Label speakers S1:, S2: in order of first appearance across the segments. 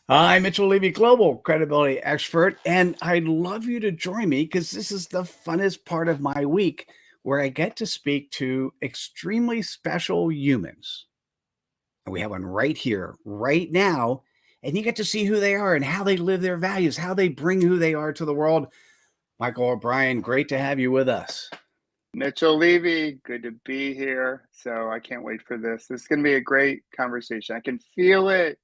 S1: I'm Mitchell Levy, global credibility expert, and I'd love you to join me because this is the funnest part of my week where I get to speak to extremely special humans. And we have one right here, right now, and you get to see who they are and how they live their values, how they bring who they are to the world. Michael O'Brien, great to have you with us.
S2: Mitchell Levy, good to be here. So I can't wait for this. This is going to be a great conversation. I can feel it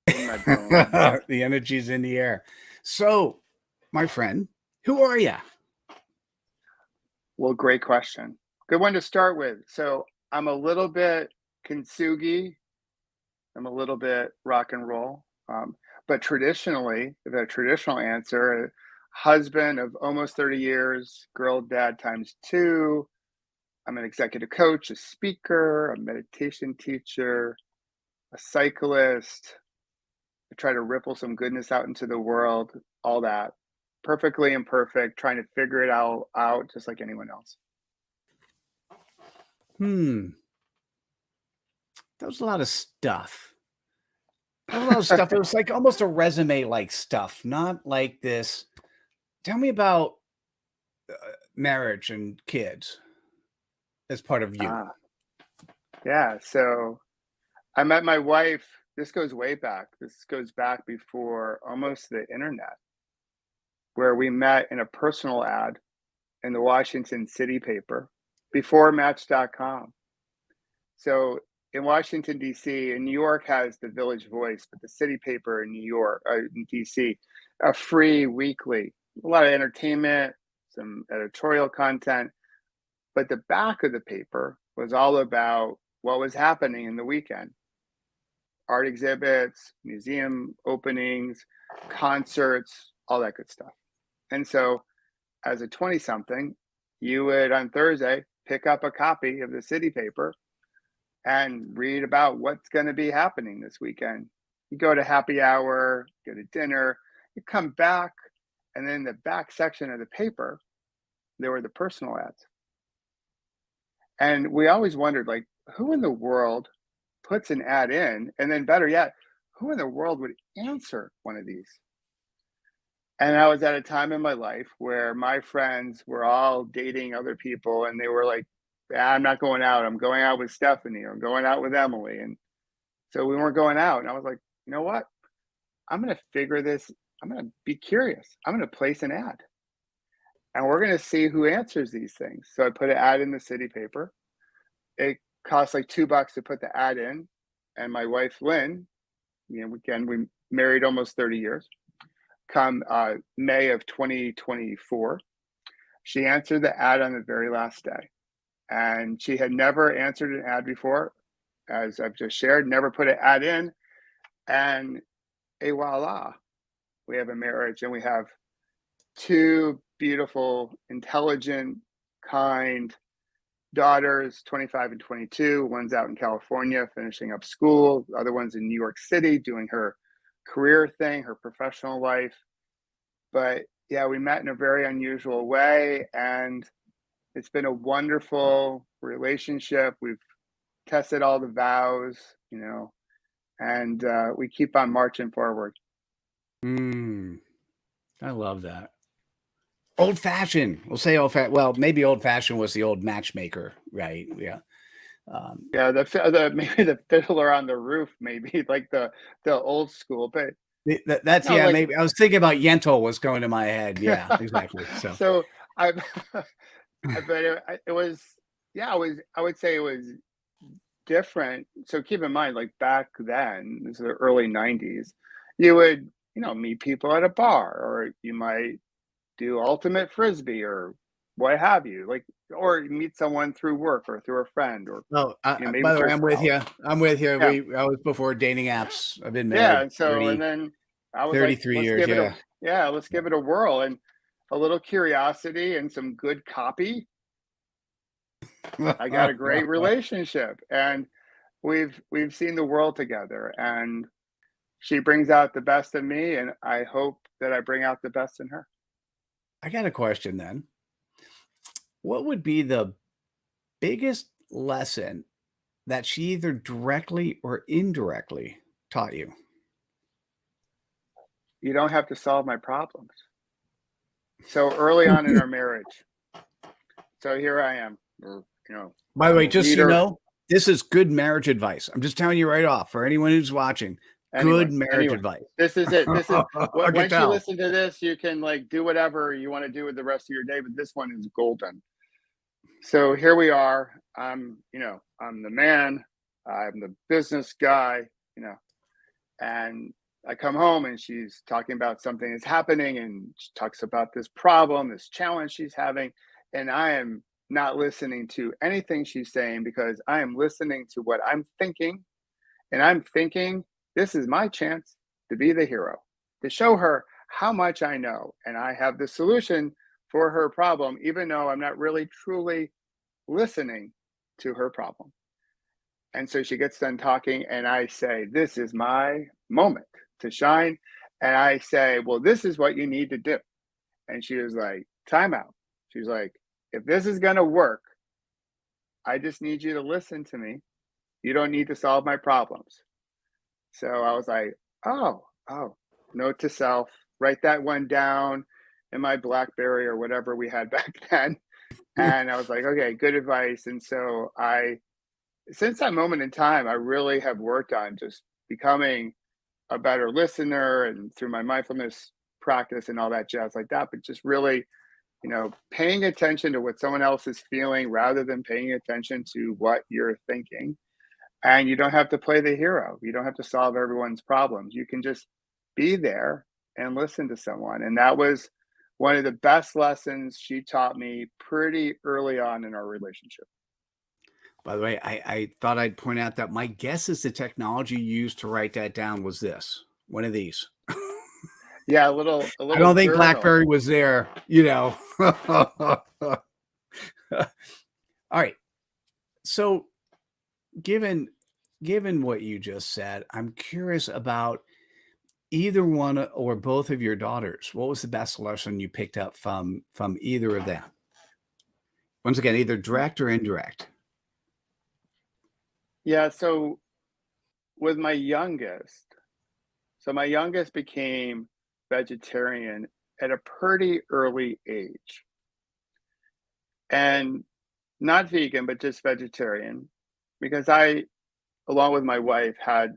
S2: in my bones.
S1: The energy's in the air. So, my friend, who are you?
S2: Well, great question. Good one to start with. So I'm a little bit kintsugi. I'm a little bit rock and roll. But traditionally, the traditional answer, husband of almost 30 years, girl dad times two. I'm an executive coach, a speaker, a meditation teacher, a cyclist. I try to ripple some goodness out into the world, all that. Perfectly imperfect, trying to figure it all out just like anyone else.
S1: Hmm. That was a lot of stuff. That was a lot of stuff. It was like almost a resume like stuff, not like this. Tell me about marriage and kids as part of you.
S2: Ah, yeah. So I met my wife. This goes way back. This goes back before almost the internet, where we met in a personal ad in the Washington City paper before Match.com. So in Washington, D.C., and New York has the Village Voice, but the city paper in New York, in D.C., a free weekly, a lot of entertainment, some editorial content. But the back of the paper was all about what was happening in the weekend: art exhibits, museum openings, concerts, all that good stuff. And so as a 20 something, you would on Thursday pick up a copy of the city paper and read about what's going to be happening this weekend. You go to happy hour, go to dinner, you come back, and then the back section of the paper, there were the personal ads. And we always wondered, like, who in the world puts an ad in? And then better yet, who in the world would answer one of these? And I was at a time in my life where my friends were all dating other people and they were like, I'm not going out. I'm going out with Stephanie or I'm going out with Emily. And so we weren't going out. And I was like, you know what? I'm going to figure this. I'm going to be curious. I'm going to place an ad and we're going to see who answers these things. So I put an ad in the city paper. It cost like $2 to put the ad in. And my wife, Lynn, again, we married almost 30 years. Come May of 2024, she answered the ad on the very last day. And she had never answered an ad before, as I've just shared, never put an ad in. And voila, we have a marriage and we have two beautiful, intelligent, kind daughters, 25 and 22. One's out in California finishing up school. The other one's in New York City doing her career thing, her professional life. But yeah, we met in a very unusual way. And it's been a wonderful relationship. We've tested all the vows, and we keep on marching forward.
S1: I love that. Old fashioned. We'll say old fashioned. Well, maybe old fashioned was the old matchmaker, right? Yeah.
S2: Yeah, maybe the fiddler on the roof, maybe like the old school, but
S1: That's
S2: no,
S1: yeah.
S2: like
S1: Maybe I was thinking about Yentl was going to my head. Yeah, exactly. So
S2: so I, but it was, yeah, I would say it was different. So keep in mind, like back then, this is the early 90s, you would, meet people at a bar, or you might do ultimate frisbee or what have you, like, or meet someone through work or through a friend, or
S1: oh,
S2: maybe
S1: by the way,
S2: through
S1: I'm with
S2: college.
S1: you. I'm with you.
S2: Yeah,
S1: I was before dating apps. I've been
S2: yeah.
S1: married
S2: And so, and then I was like,
S1: 33 years. Yeah.
S2: let's give it a whirl, and a little curiosity and some good copy. I got a great relationship, and we've seen the world together, and she brings out the best in me, and I hope that I bring out the best in her.
S1: I got a question then. What would be the biggest lesson that she either directly or indirectly taught you?
S2: you don't have to solve my problems. So early on in our marriage, so here I am,
S1: By the
S2: I'm
S1: way,
S2: a
S1: just so you
S2: leader.
S1: know, this is good marriage advice. I'm just telling you right off for anyone who's watching. Good marriage
S2: Anyone.
S1: advice.
S2: This is it. This is what
S1: I can
S2: once you
S1: tell.
S2: listen to this, you can like do whatever you want to do with the rest of your day, but this one is golden. So here we are. I'm the man, I'm the business guy, you know, and I come home and she's talking about something that's happening and she talks about this problem, this challenge she's having, and I am not listening to anything she's saying because I am listening to what I'm thinking, and I'm thinking this is my chance to be the hero, to show her how much I know and I have the solution for her problem, even though I'm not really truly listening to her problem. And so she gets done talking, and I say, this is my moment to shine. And I say, well, this is what you need to do. And she was like, time out. She's like, if this is going to work, I just need you to listen to me. You don't need to solve my problems. So I was like, oh, note to self, write that one down in my Blackberry or whatever we had back then. And I was like, okay, good advice. And so since that moment in time, I really have worked on just becoming a better listener and through my mindfulness practice and all that jazz like that, but just really, paying attention to what someone else is feeling rather than paying attention to what you're thinking. And you don't have to play the hero. You don't have to solve everyone's problems. You can just be there and listen to someone. And that was one of the best lessons she taught me pretty early on in our relationship.
S1: By the way, I thought I'd point out that my guess is the technology used to write that down was this one of these.
S2: Yeah, a
S1: I
S2: little
S1: don't think
S2: journal.
S1: BlackBerry was there, you know. All right. So given given what you just said, I'm curious about either one or both of your daughters. What was the best lesson you picked up from either of them? Once again, either direct or indirect.
S2: Yeah, so with my youngest, so my youngest became vegetarian at a pretty early age. And not vegan, but just vegetarian, because I, along with my wife, had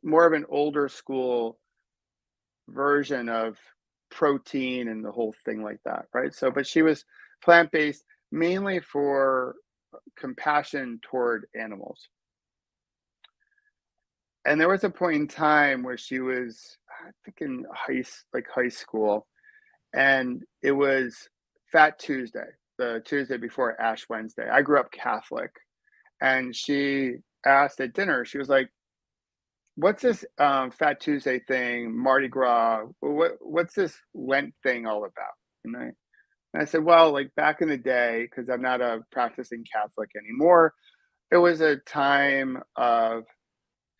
S2: more of an older school version of protein and the whole thing like that, right? So, but she was plant-based mainly for compassion toward animals. And there was a point in time where she was, I think in high school, and it was Fat Tuesday, the Tuesday before Ash Wednesday. I grew up Catholic, and she asked at dinner, she was like, "What's this Fat Tuesday thing, Mardi Gras? What's this Lent thing all about?" And I said, "Well, like back in the day, because I'm not a practicing Catholic anymore, it was a time of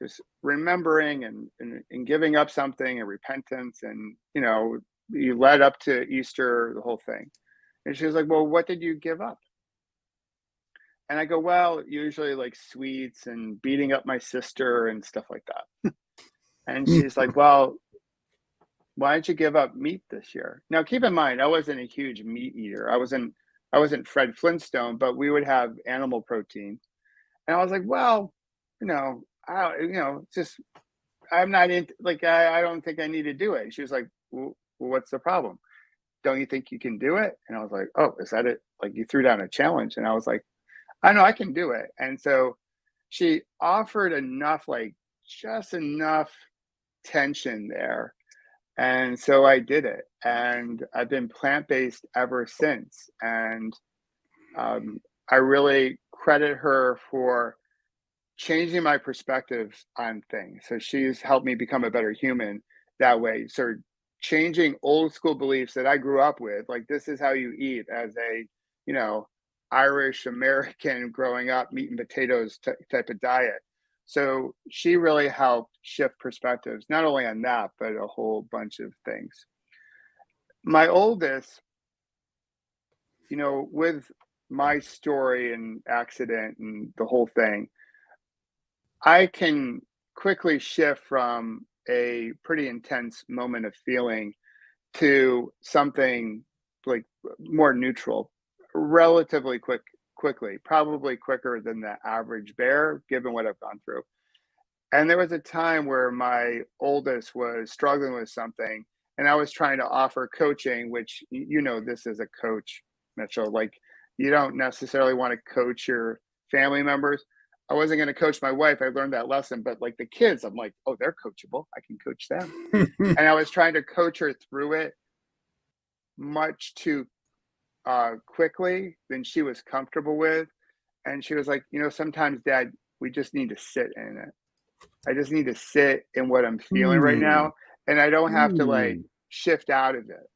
S2: just remembering and giving up something and repentance, and you led up to Easter, the whole thing." And she was like, "Well, what did you give up?" And I go, "Well, usually like sweets and beating up my sister and stuff like that." And she's like, "Well, why don't you give up meat this year?" Now, keep in mind, I wasn't a huge meat eater. I wasn't Fred Flintstone, but we would have animal protein. And I was like, "Well, just I'm not into like I don't think I need to do it." And she was like, "Well, what's the problem? Don't you think you can do it?" And I was like, "Oh, is that it? Like you threw down a challenge?" And I was like, "I know I can do it." And so she offered enough, like just enough tension there. And so I did it. And I've been plant based ever since. And I really credit her for changing my perspective on things. So she's helped me become a better human that way. So changing old school beliefs that I grew up with, like this is how you eat as a, you know, Irish American growing up, meat and potatoes type of diet. So she really helped shift perspectives, not only on that, but a whole bunch of things. My oldest, with my story and accident and the whole thing, I can quickly shift from a pretty intense moment of feeling to something like more neutral relatively quickly, probably quicker than the average bear, given what I've gone through. And there was a time where my oldest was struggling with something, and I was trying to offer coaching, which you know, this is a coach, Mitchell. Like, you don't necessarily want to coach your family members. I wasn't going to coach my wife. I learned that lesson, but like the kids, I'm like, oh, they're coachable. I can coach them. And I was trying to coach her through it much too quickly than she was comfortable with. And she was like, you know, sometimes, Dad, we just need to sit in it. I just need to sit in what I'm feeling right
S1: Hmm.
S2: now, and I don't have to, like,
S1: Hmm.
S2: shift out of it.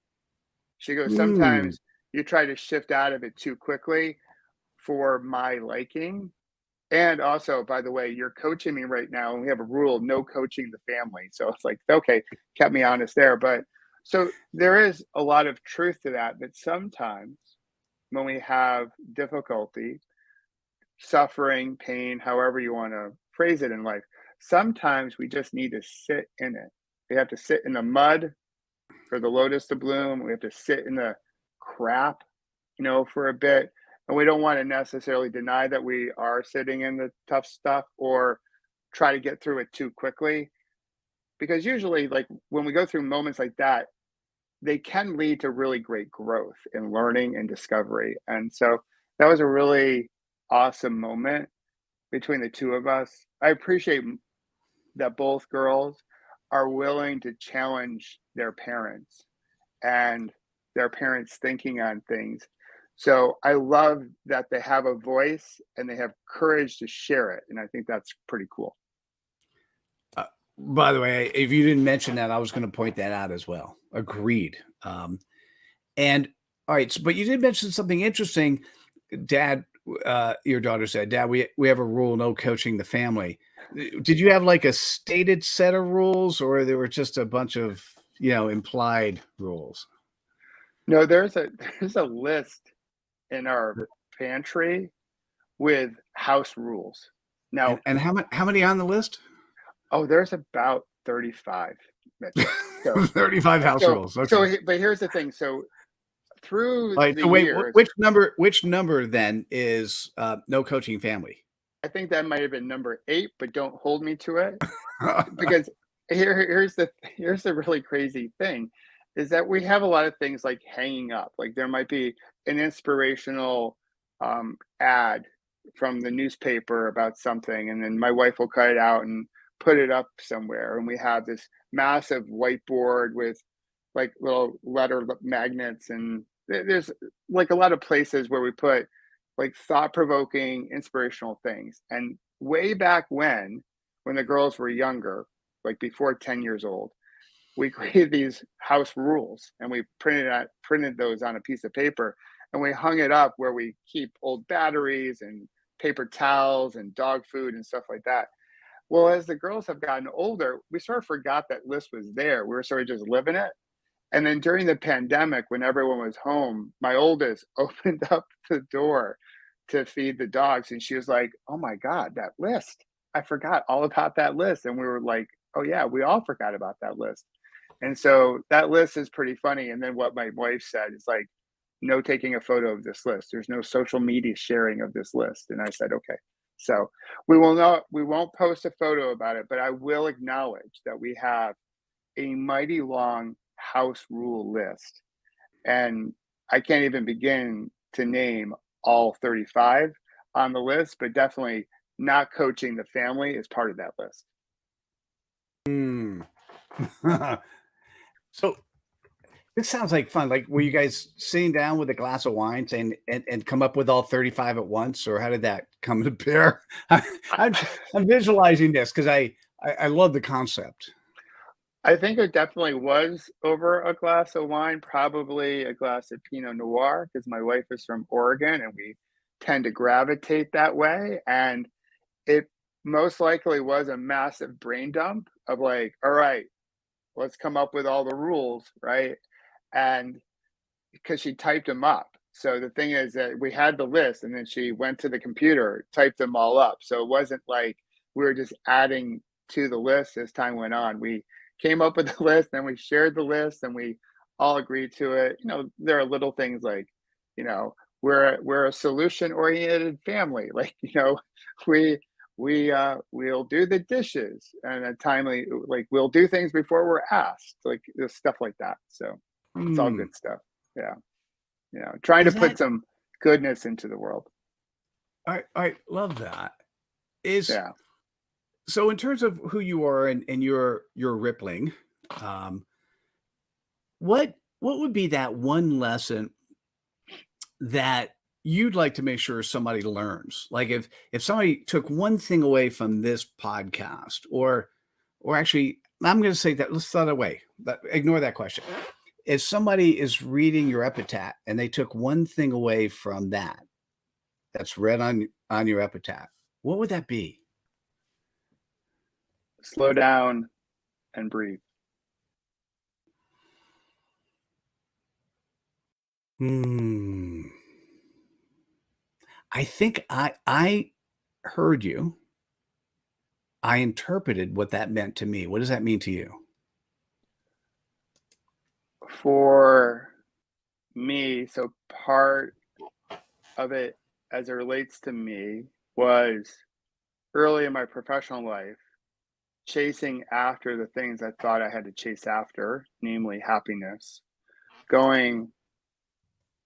S2: She goes,
S1: Hmm.
S2: "Sometimes you try to shift out of it too quickly for my liking, and also, by the way, you're coaching me right now, and we have a rule, no coaching the family." So it's like, okay, kept me honest there, but so there is a lot of truth to that, that sometimes when we have difficulty, suffering, pain, however you want to phrase it in life, sometimes we just need to sit in it. We have to sit in the mud for the lotus to bloom. We have to sit in the crap, you know, for a bit. And we don't want to necessarily deny that we are sitting in the tough stuff or try to get through it too quickly. Because usually, like when we go through moments like that, they can lead to really great growth and learning and discovery. And so that was a really awesome moment between the two of us. I appreciate that both girls are willing to challenge their parents and their parents' thinking on things. So I love that they have a voice and they have courage to share it. And I think that's pretty cool.
S1: Uh, by the way, if you didn't mention that, I was going to point that out as well. Agreed. And all right, but you did mention something interesting. Dad, your daughter said, "Dad, we have a rule: no coaching the family." Did you have like a stated set of rules, or there were just a bunch of implied rules?
S2: No, there's a list in our pantry with house rules. Now,
S1: And how many on the list?
S2: oh, there's about 35, Mitchell. So
S1: 35 house
S2: so
S1: rules. Okay.
S2: so but here's the thing. So through
S1: All right.
S2: the
S1: So wait,
S2: years,
S1: which number then is no coaching family?
S2: I think that might have been number 8, but don't hold me to it, because here's the really crazy thing, is that we have a lot of things like hanging up. Like there might be an inspirational ad from the newspaper about something, and then my wife will cut it out and put it up somewhere. And we have this massive whiteboard with like little letter magnets, and there's like a lot of places where we put like thought-provoking inspirational things. And way back when the girls were younger, like before 10 years old, we created these house rules, and we printed those on a piece of paper, and we hung it up where we keep old batteries and paper towels and dog food and stuff like that. Well, as the girls have gotten older, we sort of forgot that list was there. We were sort of just living it. And then during the pandemic, when everyone was home, my oldest opened up the door to feed the dogs, and she was like, "Oh my god, that list. I forgot all about that list." And we were like, "Oh yeah, we all forgot about that list." And so that list is pretty funny. And then what my wife said is like, "No taking a photo of this list. There's no social media sharing of this list." And I said, "Okay." So we won't post a photo about it, but I will acknowledge that we have a mighty long house rule list. And I can't even begin to name all 35 on the list, but definitely not coaching the family is part of that list.
S1: Hmm. So this sounds like fun. Like, were you guys sitting down with a glass of wine and come up with all 35 at once, or how did that come to bear? I'm I'm visualizing this because I love the concept.
S2: I think it definitely was over a glass of wine, probably a glass of Pinot Noir, because my wife is from Oregon and we tend to gravitate that way. And it most likely was a massive brain dump of like, all right, let's come up with all the rules, right? And because she typed them up. So the thing is that we had the list, and then she went to the computer, typed them all up. So it wasn't like we were just adding to the list as time went on. We came up with the list, then we shared the list, and we all agreed to it. There are little things like, you know, we're a solution oriented family. Like, we we'll do the dishes and a timely, like we'll do things before we're asked, like there's stuff like that. So it's all
S1: Hmm.
S2: good stuff. Yeah. Trying to
S1: Is
S2: put
S1: that
S2: some goodness into the world.
S1: I love that. Is
S2: Yeah.
S1: so in terms of who you are and your rippling, um, what would be that one lesson that you'd like to make sure somebody learns? Like if somebody took one thing away from this podcast, or actually, I'm going to say that let's throw that away. Ignore that question. If somebody is reading your epitaph and they took one thing away from that's read on your epitaph, what would that be?
S2: Slow down and breathe.
S1: Hmm. I think I heard you. I interpreted what that meant to me. What does that mean to you?
S2: For me, so part of it as it relates to me was early in my professional life, chasing after the things I thought I had to chase after, namely happiness, going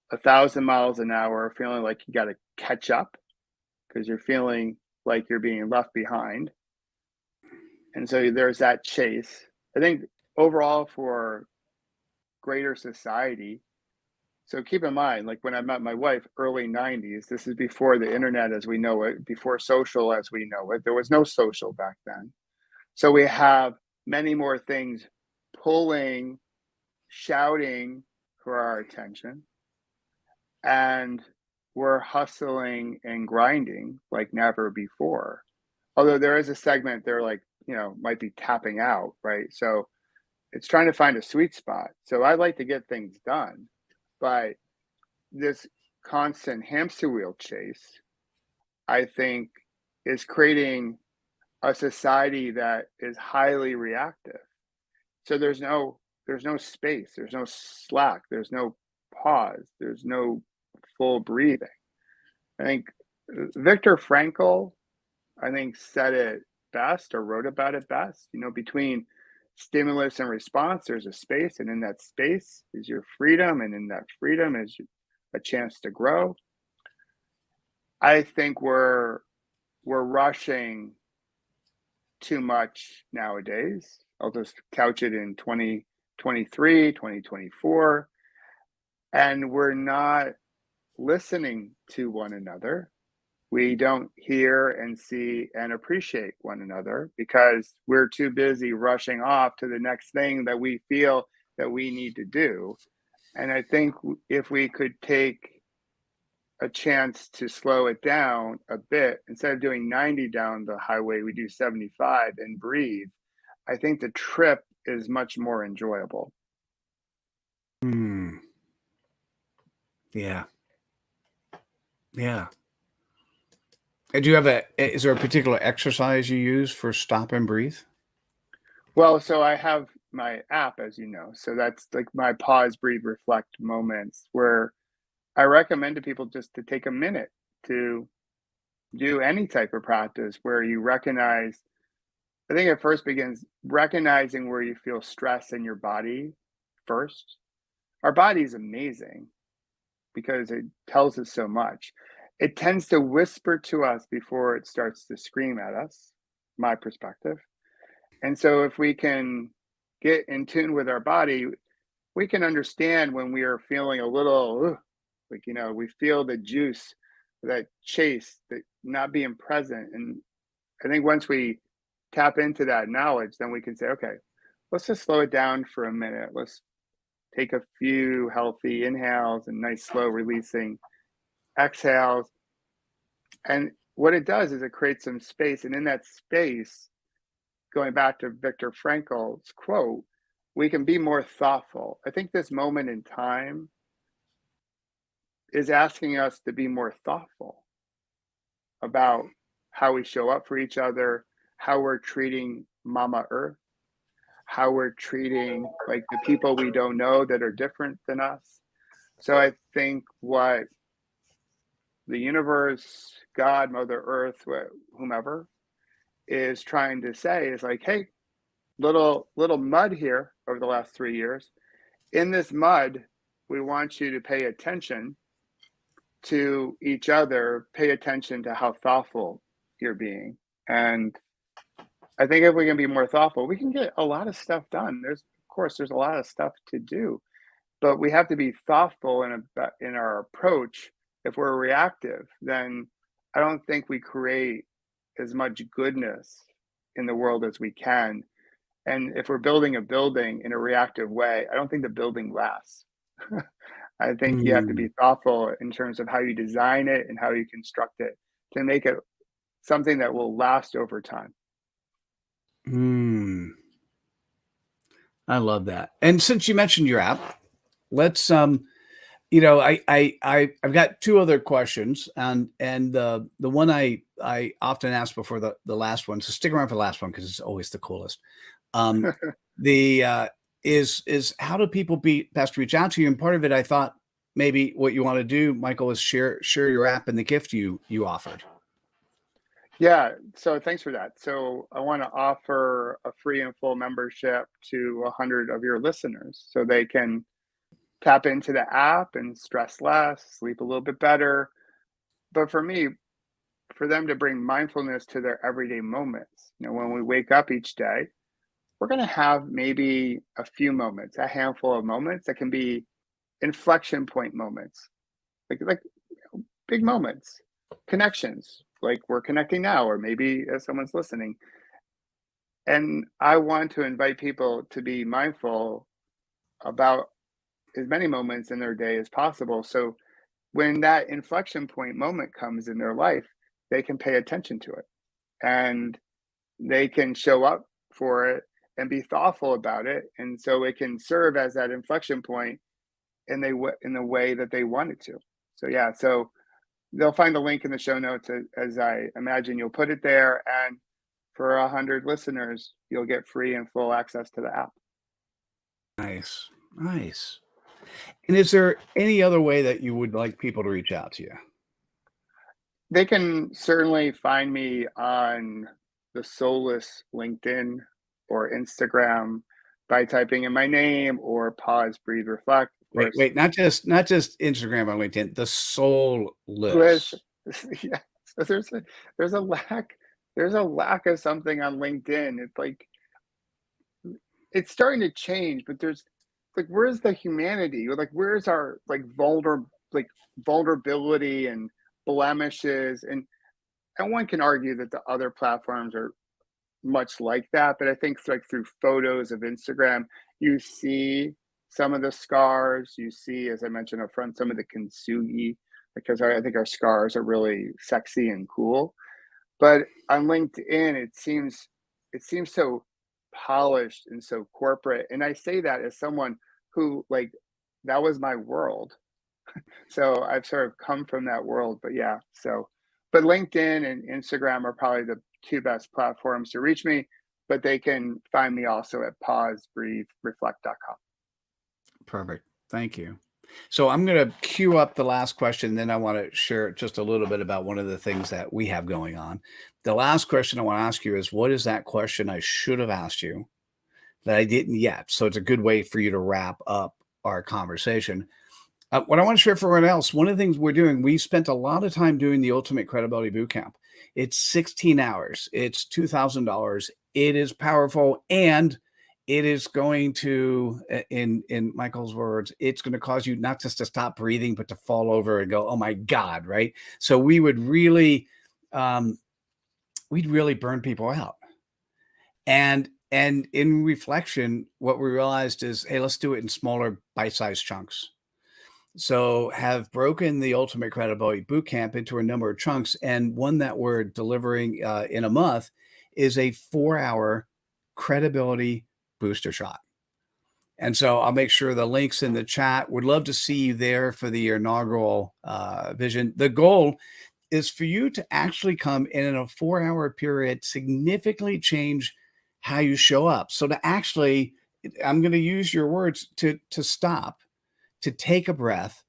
S2: 1,000 miles an hour, feeling like you got to catch up because you're feeling like you're being left behind. And so there's that chase. I think overall for greater society. So keep in mind, like when I met my wife, early 90s, this is before the internet as we know it, before social as we know it. There was no social back then. So we have many more things pulling, shouting for our attention. And we're hustling and grinding like never before. Although there is a segment they're like, might be tapping out, right? So it's trying to find a sweet spot. So I like to get things done, but this constant hamster wheel chase, I think, is creating a society that is highly reactive. So there's no space, there's no slack, there's no pause, there's no full breathing. I think Viktor Frankl, I think, said it best or wrote about it best. Between stimulus and response, there's a space, and in that space is your freedom, and in that freedom is a chance to grow. I think we're rushing too much nowadays. I'll just couch it in 2023, 2024, and we're not listening to one another. We don't hear and see and appreciate one another because we're too busy rushing off to the next thing that we feel that we need to do. And I think if we could take a chance to slow it down a bit, instead of doing 90 down the highway, we do 75 and breathe. I think the trip is much more enjoyable.
S1: Hmm. Yeah. Yeah. And do you have is there a particular exercise you use for stop and breathe?
S2: Well, so I have my app, as you know. So that's like my pause, breathe, reflect moments where I recommend to people just to take a minute to do any type of practice where you recognize. I think it first begins recognizing where you feel stress in your body first. Our body is amazing because it tells us so much. It tends to whisper to us before it starts to scream at us, my perspective. And so if we can get in tune with our body, we can understand when we are feeling a little like, we feel the juice, that chase, that not being present. And I think once we tap into that knowledge, then we can say, okay, let's just slow it down for a minute. Let's take a few healthy inhales and nice slow releasing exhales. And what it does is it creates some space. And in that space, going back to Viktor Frankl's quote, we can be more thoughtful. I think this moment in time is asking us to be more thoughtful about how we show up for each other, how we're treating Mama Earth, how we're treating like the people we don't know that are different than us. So I think what the universe, God, Mother Earth, whomever is trying to say is like, hey, little mud here over the last 3 years. In this mud, we want you to pay attention to each other, pay attention to how thoughtful you're being. And I think if we can be more thoughtful, we can get a lot of stuff done. Of course, there's a lot of stuff to do, but we have to be thoughtful in our approach. If we're reactive, then I don't think we create as much goodness in the world as we can. And if we're building a building in a reactive way, I don't think the building lasts. I think you have to
S1: Mm,
S2: be thoughtful in terms of how you design it and how you construct it to make it something that will last over time.
S1: mm. I love that. And since you mentioned your app, let's I've got two other questions, and the one I often ask before the last one. So stick around for the last one because it's always the coolest. Um, the is how do people be best reach out to you? And part of it, I thought maybe what you want to do, Michael, is share your app and the gift you offered.
S2: Yeah, so thanks for that. So I want to offer a free and full membership to 100 of your listeners so they can tap into the app and stress less, sleep a little bit better. But for me, for them to bring mindfulness to their everyday moments. When we wake up each day, we're going to have maybe a few moments, a handful of moments that can be inflection point moments, like big moments, connections, like we're connecting now, or maybe as someone's listening. And I want to invite people to be mindful about as many moments in their day as possible. So when that inflection point moment comes in their life, they can pay attention to it and they can show up for it and be thoughtful about it. And so it can serve as that inflection point in the way that they want it to. So yeah, so they'll find the link in the show notes as I imagine you'll put it there. And for 100 listeners, you'll get free and full access to the app.
S1: Nice, nice. And is there any other way that you would like people to reach out to you?
S2: They can certainly find me on the Soulless LinkedIn or Instagram by typing in my name or pause, breathe, reflect. Of course,
S1: Wait, not just Instagram or LinkedIn, the
S2: with
S1: soulless.
S2: yeah, so there's a lack there's a lack of something on LinkedIn. It's like it's starting to change, but there's like where's the humanity? Like where's our like vulnerability and blemishes and one can argue that the other platforms are much like that, but I think like through photos of Instagram, you see some of the scars. You see, as I mentioned up front, some of the kintsugi because I think our scars are really sexy and cool. But on LinkedIn, it seems so polished and so corporate. And I say that as someone who like that was my world. So I've sort of come from that world. But yeah, so but LinkedIn and Instagram are probably the two best platforms to reach me, but they can find me also at pausebreathereflect.com.
S1: Perfect. Thank you. So I'm going to queue up the last question. Then I want to share just a little bit about one of the things that we have going on. The last question I want to ask you is what is that question I should have asked you that I didn't yet? So it's a good way for you to wrap up our conversation. What I want to share for everyone else, one of the things we're doing, we spent a lot of time doing the Ultimate Credibility Bootcamp. It's 16 hours. It's $2,000. It is powerful, and it is going to, in Michael's words, it's going to cause you not just to stop breathing, but to fall over and go, "Oh my God!" Right? So um, we'd really burn people out. And in reflection, what we realized is, hey, let's do it in smaller, bite-sized chunks. So have broken the Ultimate Credibility Bootcamp into a number of chunks, and one that we're delivering in a month is a 4-hour credibility booster shot. And so I'll make sure the links in the chat. Would love to see you there for the inaugural vision. The goal is for you to actually come in a 4-hour period, significantly change how you show up. So to actually, I'm going to use your words to stop, to take a breath,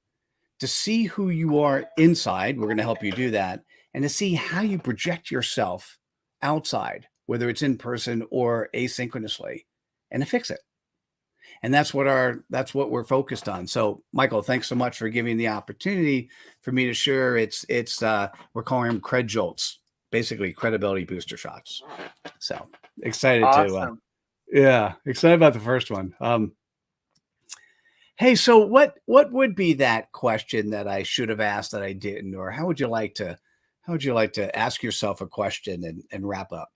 S1: to see who you are inside. We're going to help you do that, and to see how you project yourself outside, whether it's in person or asynchronously, and to fix it. And that's what we're focused on. So, Michael, thanks so much for giving the opportunity for me to share. It's we're calling them cred jolts, basically credibility booster shots. So excited to
S2: Awesome.
S1: yeah, excited about the first one. Hey, so what would be that question that I should have asked that I didn't, or how would you like to ask yourself a question and wrap up?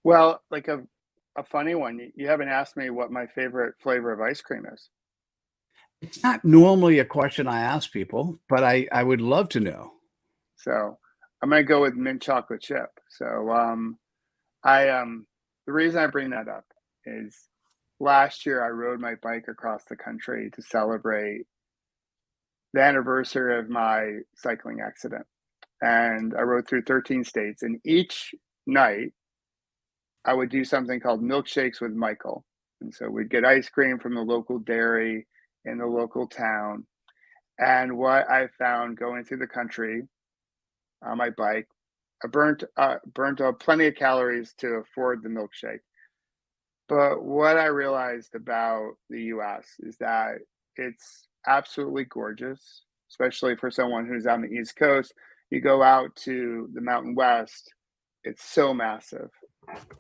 S2: Well, like a funny one. You haven't asked me what my favorite flavor of ice cream is.
S1: It's not normally a question I ask people, but I would love to know.
S2: So I'm gonna go with mint chocolate chip. So I the reason I bring that up is last year I rode my bike across the country to celebrate the anniversary of my cycling accident. And I rode through 13 states, and each night I would do something called milkshakes with Michael. And so we'd get ice cream from the local dairy in the local town. And what I found going through the country on my bike, I burnt plenty of calories to afford the milkshake. But what I realized about the US is that it's absolutely gorgeous, especially for someone who's on the East Coast. You go out to the Mountain West, it's so massive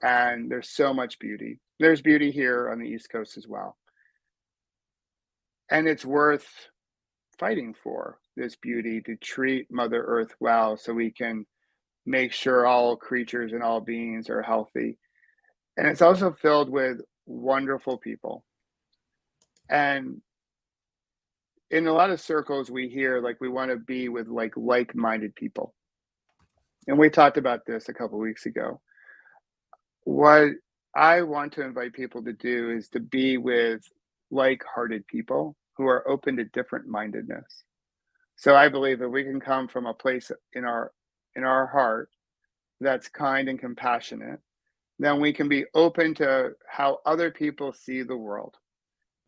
S2: and there's so much beauty. There's beauty here on the East Coast as well. And it's worth fighting for this beauty to treat Mother Earth well so we can make sure all creatures and all beings are healthy. And it's also filled with wonderful people. And in a lot of circles, we hear like we want to be with like-minded people. And we talked about this a couple weeks ago. What I want to invite people to do is to be with like-hearted people who are open to different mindedness. So I believe that we can come from a place in our heart that's kind and compassionate, then we can be open to how other people see the world.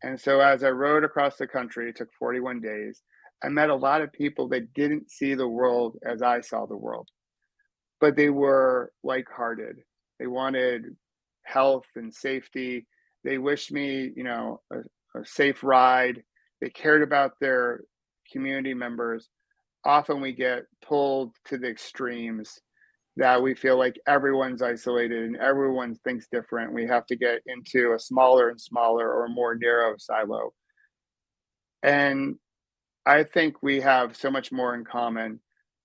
S2: And so as I rode across the country, it took 41 days, I met a lot of people that didn't see the world as I saw the world, but they were like-hearted. They wanted health and safety. They wished me, a safe ride. They cared about their community members. Often we get pulled to the extremes that we feel like everyone's isolated and everyone thinks different. We have to get into a smaller and smaller or more narrow silo. And I think we have so much more in common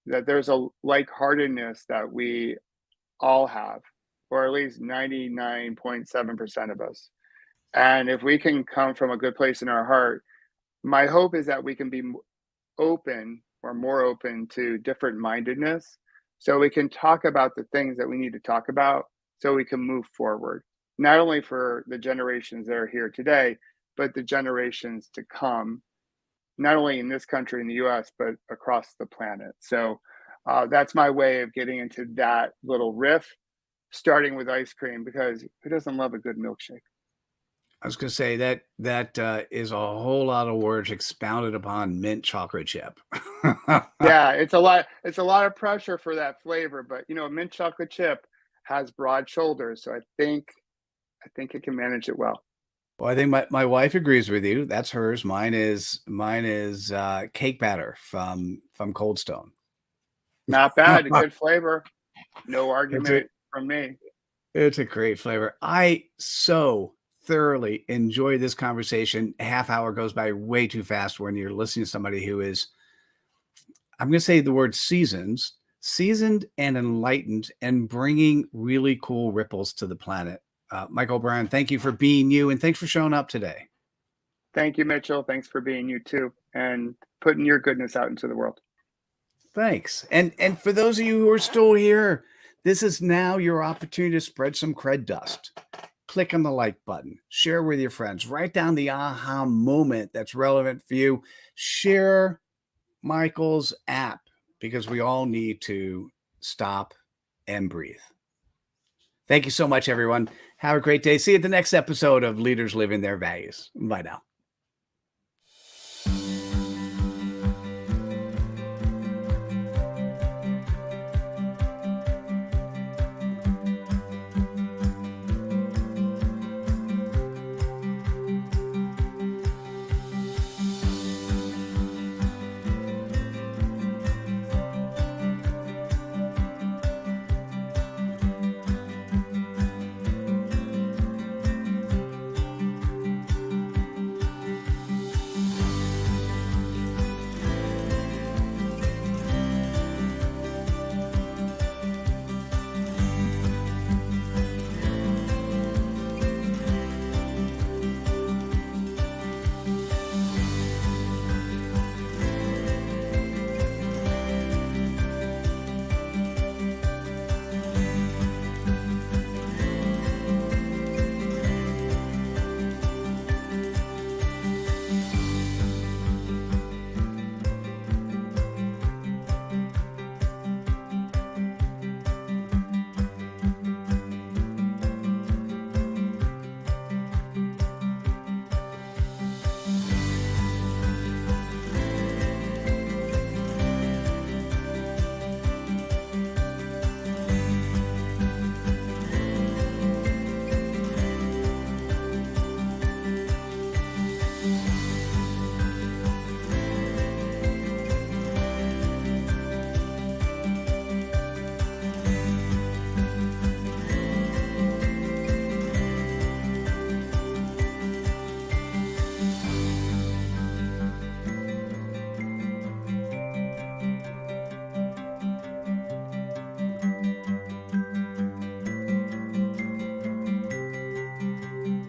S2: that there's a like-heartedness that we all have, or at least 99.7% of us. And if we can come from a good place in our heart, my hope is that we can be open or more open to different mindedness so we can talk about the things that we need to talk about so we can move forward, not only for the generations that are here today, but the generations to come, not only in this country, in the US, but across the planet. So that's my way of getting into that little riff, starting with ice cream, because who doesn't love a good milkshake?
S1: I was going to say that is a whole lot of words expounded upon mint chocolate chip.
S2: Yeah, it's a lot of pressure for that flavor, but mint chocolate chip has broad shoulders, so I think it can manage it well.
S1: Well, I think my wife agrees with you. That's hers. Mine is cake batter from Cold Stone.
S2: Not bad, a good flavor. No
S1: It's a
S2: argument from me.
S1: it's a great flavor. I so thoroughly enjoy this conversation. A half hour goes by way too fast when you're listening to somebody who is, I'm going to say the word seasoned and enlightened, and bringing really cool ripples to the planet. Michael O'Brien, thank you for being you, and thanks for showing up today.
S2: Thank you, Mitchell. Thanks for being you too and putting your goodness out into the world.
S1: Thanks. And for those of you who are still here, this is now your opportunity to spread some cred dust. Click on the like button, share with your friends, write down the aha moment that's relevant for you. Share Michael's app because we all need to stop and breathe. Thank you so much, everyone. Have a great day. See you at the next episode of Leaders Living Their Values. Bye now.